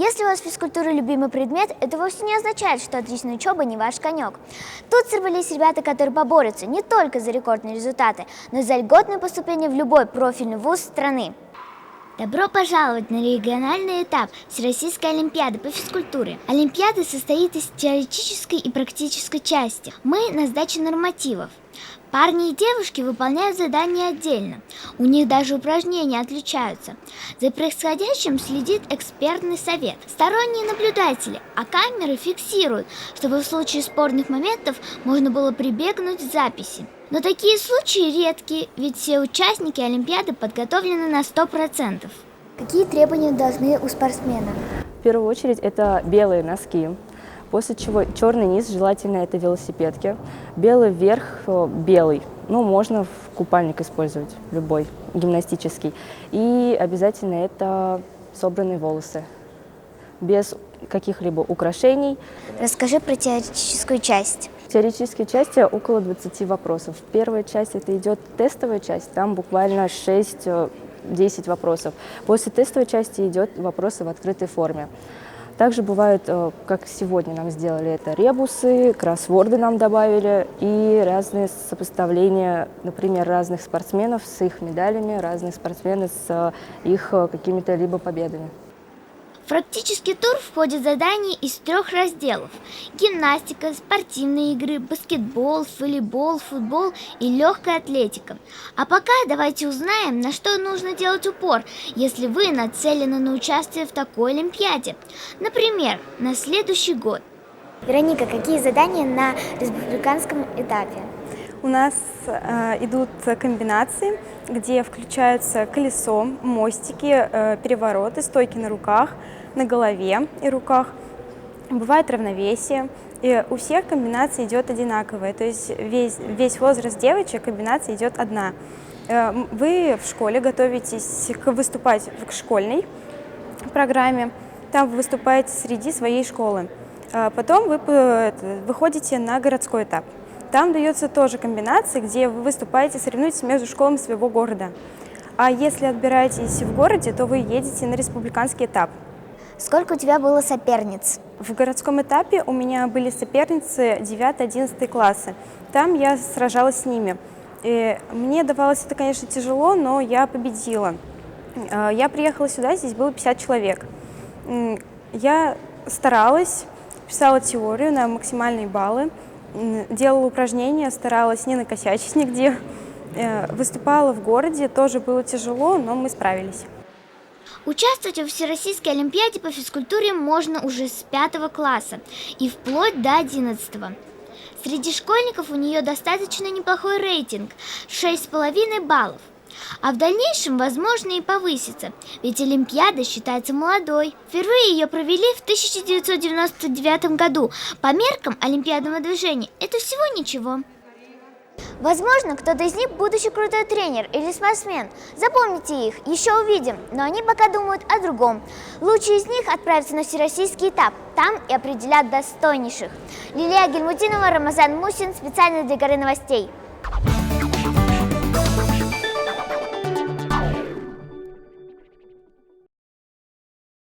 Если у вас физкультура любимый предмет, это вовсе не означает, что отличная учеба не ваш конек. Тут собрались ребята, которые поборются не только за рекордные результаты, но и за льготное поступление в любой профильный вуз страны. Добро пожаловать на региональный этап Всероссийской олимпиады по физкультуре. Олимпиада состоит из теоретической и практической части. Мы на сдаче нормативов. Парни и девушки выполняют задания отдельно. У них даже упражнения отличаются. За происходящим следит экспертный совет, сторонние наблюдатели, а камеры фиксируют, чтобы в случае спорных моментов можно было прибегнуть к записи. Но такие случаи редки, ведь все участники Олимпиады подготовлены на 100%. Какие требования должны у спортсмена? В первую очередь это белые носки, после чего черный низ, желательно это велосипедки, белый верх, белый, можно в купальник использовать, любой, гимнастический. И обязательно это собранные волосы, без каких-либо украшений. Расскажи про теоретическую часть. В теоретической части около 20 вопросов. Первая часть это идет тестовая часть, там буквально 6-10 вопросов. После тестовой части идет вопросы в открытой форме. Также бывают, как сегодня нам сделали, это ребусы, кроссворды нам добавили и разные сопоставления, например, разных спортсменов с их медалями, разных спортсменов с их какими-то либо победами. В практический тур входят задания из 3 разделов: гимнастика, спортивные игры, баскетбол, волейбол, футбол и легкая атлетика. А пока давайте узнаем, на что нужно делать упор, если вы нацелены на участие в такой олимпиаде. Например, на следующий год. Вероника, какие задания на республиканском этапе? У нас идут комбинации, где включаются колесо, мостики, перевороты, стойки на руках, на голове и руках. Бывает равновесие. И у всех комбинация идет одинаковая, то есть весь возраст девочек комбинация идет одна. Вы в школе готовитесь выступать к школьной программе, там вы выступаете среди своей школы. Потом вы выходите на городской этап. Там дается тоже комбинация, где вы выступаете, соревнуетесь между школами своего города. А если отбираетесь в городе, то вы едете на республиканский этап. Сколько у тебя было соперниц? В городском этапе у меня были соперницы 9-11 классы. Там я сражалась с ними. И мне давалось это, конечно, тяжело, но я победила. Я приехала сюда, здесь было 50 человек. Я старалась, писала теорию на максимальные баллы. Делала упражнения, старалась не накосячить нигде. Выступала в городе, тоже было тяжело, но мы справились. Участвовать в Всероссийской олимпиаде по физкультуре можно уже с 5 класса и вплоть до 11. Среди школьников у нее достаточно неплохой рейтинг – 6,5 баллов. А в дальнейшем, возможно, и повысится, ведь Олимпиада считается молодой. Впервые ее провели в 1999 году. По меркам олимпиадного движения это всего ничего. Возможно, кто-то из них будущий крутой тренер или спортсмен. Запомните их, еще увидим, но они пока думают о другом. Лучшие из них отправятся на всероссийский этап, там и определят достойнейших. Лилия Гельмутдинова, Рамазан Мусин, специально для Горы новостей.